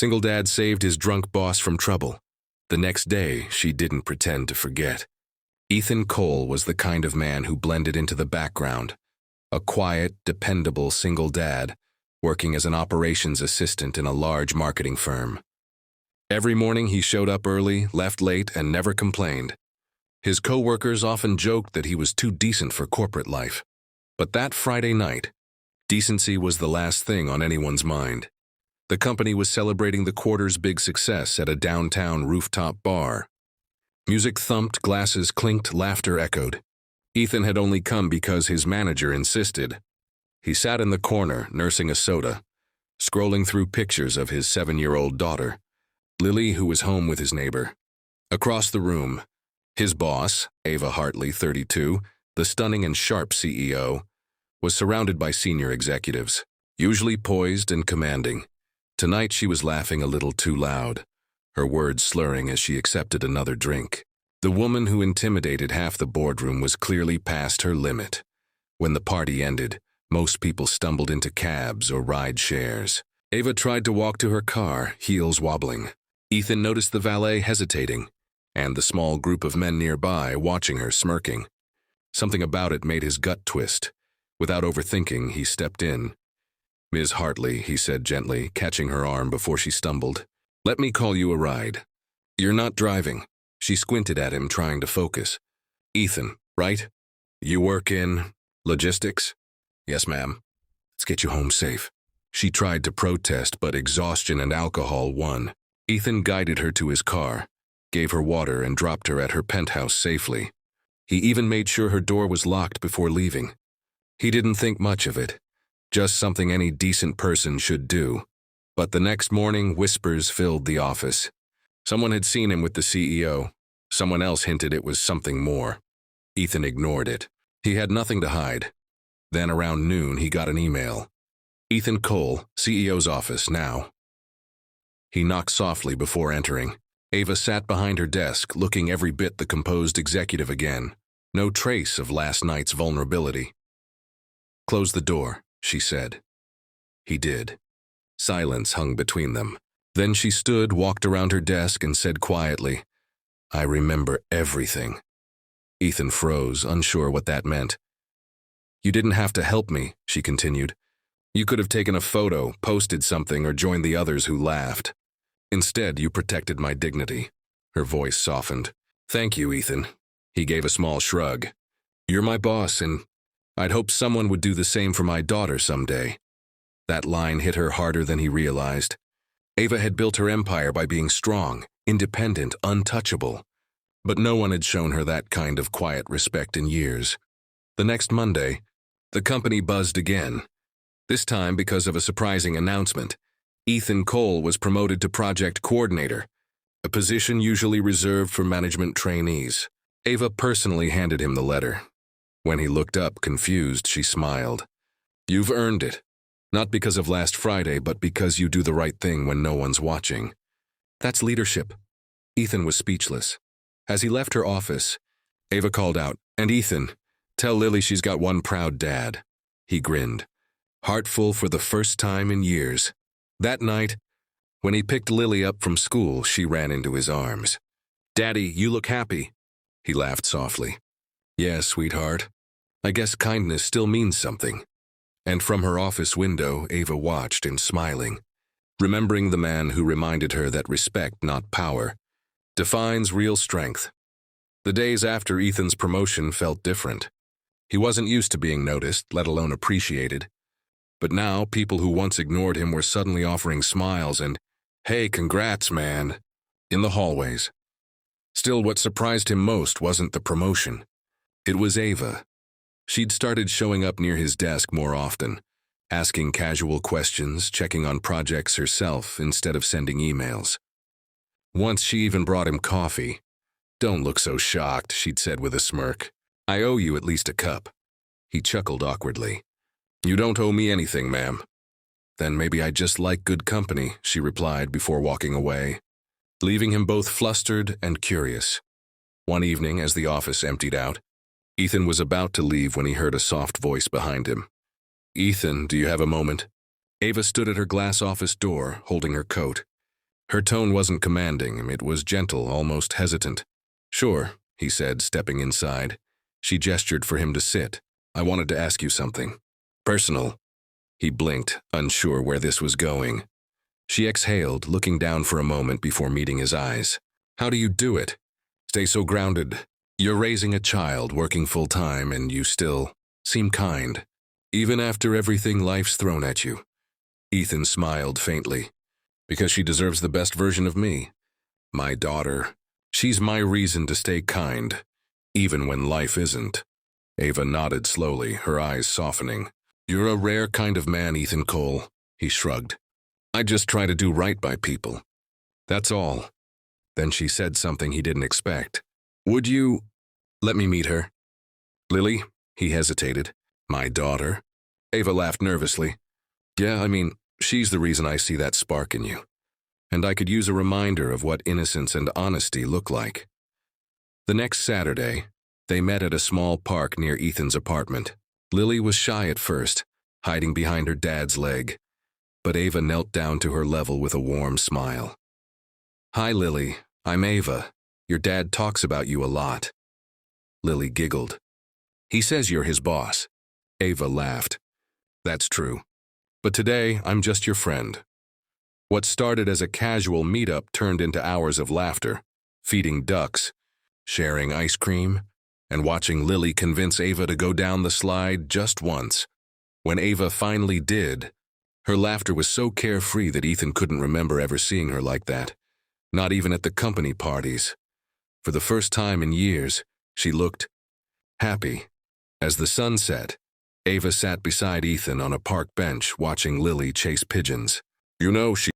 Single dad saved his drunk boss from trouble. The next day, she didn't pretend to forget. Ethan Cole was the kind of man who blended into the background. A quiet, dependable single dad, working as an operations assistant in a large marketing firm. Every morning he showed up early, left late, and never complained. His co-workers often joked that he was too decent for corporate life. But that Friday night, decency was the last thing on anyone's mind. The company was celebrating the quarter's big success at a downtown rooftop bar. Music thumped, glasses clinked, laughter echoed. Ethan had only come because his manager insisted. He sat in the corner, nursing a soda, scrolling through pictures of his 7-year-old daughter, Lily, who was home with his neighbor. Across the room, his boss, Ava Hartley, 32, the stunning and sharp CEO, was surrounded by senior executives, usually poised and commanding. Tonight she was laughing a little too loud, her words slurring as she accepted another drink. The woman who intimidated half the boardroom was clearly past her limit. When the party ended, most people stumbled into cabs or ride shares. Ava tried to walk to her car, heels wobbling. Ethan noticed the valet hesitating, and the small group of men nearby watching her smirking. Something about it made his gut twist. Without overthinking, he stepped in. "Ms. Hartley," he said gently, catching her arm before she stumbled. "Let me call you a ride." "You're not driving." She squinted at him, trying to focus. "Ethan, right? You work in logistics?" "Yes, ma'am." "Let's get you home safe." She tried to protest, but exhaustion and alcohol won. Ethan guided her to his car, gave her water, and dropped her at her penthouse safely. He even made sure her door was locked before leaving. He didn't think much of it, just something any decent person should do. But the next morning, whispers filled the office. Someone had seen him with the CEO. Someone else hinted it was something more. Ethan ignored it. He had nothing to hide. Then around noon, he got an email. "Ethan Cole, CEO's office, now." He knocked softly before entering. Ava sat behind her desk, looking every bit the composed executive again. No trace of last night's vulnerability. "Close the door," she said. He did. Silence hung between them. Then she stood, walked around her desk, and said quietly, "I remember everything." Ethan froze, unsure what that meant. "You didn't have to help me," she continued. "You could have taken a photo, posted something, or joined the others who laughed. Instead, you protected my dignity." Her voice softened. "Thank you, Ethan." He gave a small shrug. "You're my boss, and I'd hoped someone would do the same for my daughter someday." That line hit her harder than he realized. Ava had built her empire by being strong, independent, untouchable. But no one had shown her that kind of quiet respect in years. The next Monday, the company buzzed again. This time because of a surprising announcement. Ethan Cole was promoted to project coordinator, a position usually reserved for management trainees. Ava personally handed him the letter. When he looked up, confused, she smiled. "You've earned it. Not because of last Friday, but because you do the right thing when no one's watching." "That's leadership." Ethan was speechless. As he left her office, Ava called out, "And Ethan, tell Lily she's got one proud dad." He grinned, heart full for the first time in years. That night, when he picked Lily up from school, she ran into his arms. "Daddy, you look happy." He laughed softly. "Yeah, sweetheart. I guess kindness still means something." And from her office window, Ava watched him smiling, remembering the man who reminded her that respect, not power, defines real strength. The days after Ethan's promotion felt different. He wasn't used to being noticed, let alone appreciated. But now, people who once ignored him were suddenly offering smiles and, "Hey, congrats, man," in the hallways. Still, what surprised him most wasn't the promotion. It was Ava. She'd started showing up near his desk more often, asking casual questions, checking on projects herself instead of sending emails. Once she even brought him coffee. "Don't look so shocked," she'd said with a smirk. "I owe you at least a cup." He chuckled awkwardly. "You don't owe me anything, ma'am." "Then maybe I just like good company," she replied before walking away, leaving him both flustered and curious. One evening, as the office emptied out, Ethan was about to leave when he heard a soft voice behind him. "Ethan, do you have a moment?" Ava stood at her glass office door, holding her coat. Her tone wasn't commanding, it was gentle, almost hesitant. "Sure," he said, stepping inside. She gestured for him to sit. "I wanted to ask you something. Personal." He blinked, unsure where this was going. She exhaled, looking down for a moment before meeting his eyes. "How do you do it? Stay so grounded. You're raising a child, working full-time, and you still seem kind, even after everything life's thrown at you." Ethan smiled faintly. "Because she deserves the best version of me. My daughter. She's my reason to stay kind, even when life isn't." Ava nodded slowly, her eyes softening. "You're a rare kind of man, Ethan Cole," he shrugged. "I just try to do right by people. That's all." Then she said something he didn't expect. "Would you let me meet her?" "Lily?" He hesitated. "My daughter?" Ava laughed nervously. "Yeah, I mean, she's the reason I see that spark in you. And I could use a reminder of what innocence and honesty look like." The next Saturday, they met at a small park near Ethan's apartment. Lily was shy at first, hiding behind her dad's leg, but Ava knelt down to her level with a warm smile. "Hi, Lily. I'm Ava. Your dad talks about you a lot." Lily giggled. "He says you're his boss." Ava laughed. "That's true. But today, I'm just your friend." What started as a casual meetup turned into hours of laughter, feeding ducks, sharing ice cream, and watching Lily convince Ava to go down the slide just once. When Ava finally did, her laughter was so carefree that Ethan couldn't remember ever seeing her like that, not even at the company parties. For the first time in years, she looked happy. As the sun set, Ava sat beside Ethan on a park bench watching Lily chase pigeons. "You know, she